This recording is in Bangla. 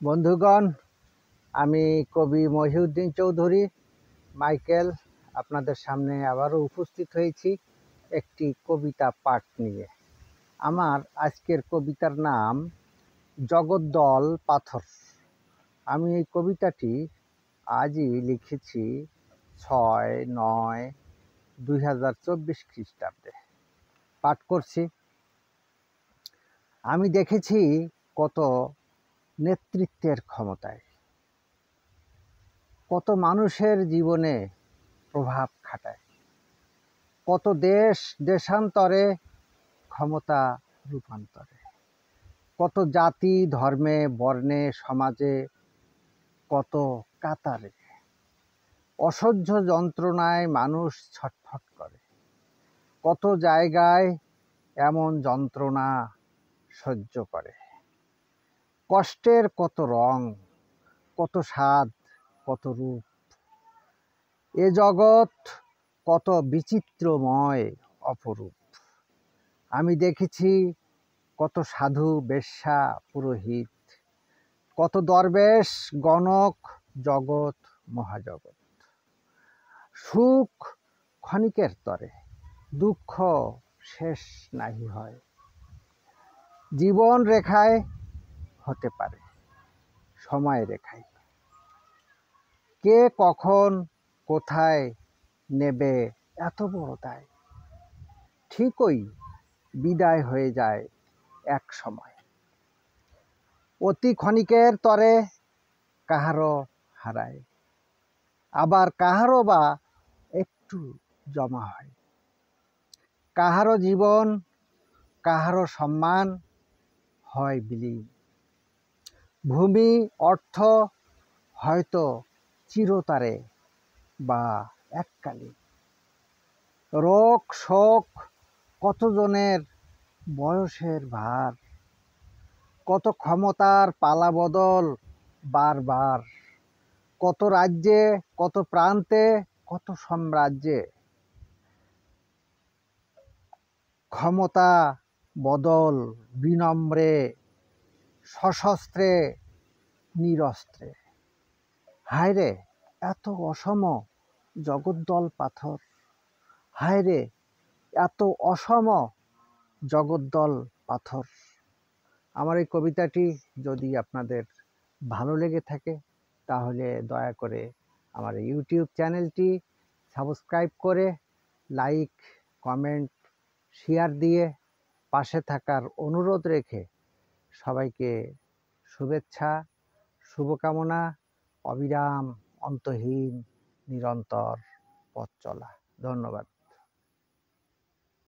বন্ধুগণ, আমি কবি মহিউদ্দিন চৌধুরী মাইকেল আপনাদের সামনে আবারও উপস্থিত হয়েছি একটি কবিতা পাঠ নিয়ে। আমার আজকের কবিতার নাম জগদ্দল পাথর। আমি এই কবিতাটি আজই লিখেছি 6/9/2024 খ্রিস্টাব্দে। পাঠ করছি। আমি দেখেছি কত নেতৃত্বের ক্ষমতায়, কত মানুষের জীবনে প্রভাব খাটায়, কত দেশ দেশান্তরে ক্ষমতা রূপান্তরে, কত জাতি ধর্মে বর্ণে সমাজে কত কাতারে অসহ্য যন্ত্রণায় মানুষ ছটফট করে, কত জায়গায় এমন যন্ত্রণা সহ্য করে। কষ্টের কত রং, কত স্বাদ, কত রূপ, এ জগৎ কত বিচিত্রময় অপরূপ। আমি দেখেছি কত সাধু বেশ্যা পুরোহিত, কত দরবেশ গণক জগৎ মহাজগৎ। সুখ ক্ষণিকের তরে, দুঃখ শেষ নাহি হয়, জীবন রেখায় হতে পারে সময় রেখায়। কে কখন কোথায় নেবে এত বড় দায়, ঠিকই বিদায় হয়ে যায় এক সময়। অতি ক্ষণিকের তরে কাহারও হারায়, আবার কাহারও বা একটু জমা হয়। কাহারও জীবন, কাহারও সম্মান হয় বিলীন। ভূমি অর্থ হয়তো চিরতরে বা এককালীন। রোগ শোক কতজনের বয়সের ভার, কত ক্ষমতার পালাবদল বারবার, কত রাজ্যে কত প্রান্তে কত সাম্রাজ্যে ক্ষমতা বদল বিনম্রে সশস্ত্রে নিরস্ত্রে। হায়রে এত অসম জগদ্দল পাথর, হায়রে এত অসম জগদ্দল পাথর। আমার এই কবিতাটি যদি আপনাদের ভালো লেগে থাকে তাহলে দয়া করে আমার ইউটিউব চ্যানেলটি সাবস্ক্রাইব করে লাইক কমেন্ট শেয়ার দিয়ে পাশে থাকার অনুরোধ রেখে সবাইকে শুভেচ্ছা শুভকামনা। অবিরাম অন্তহীন নিরন্তর পথ চলা। ধন্যবাদ।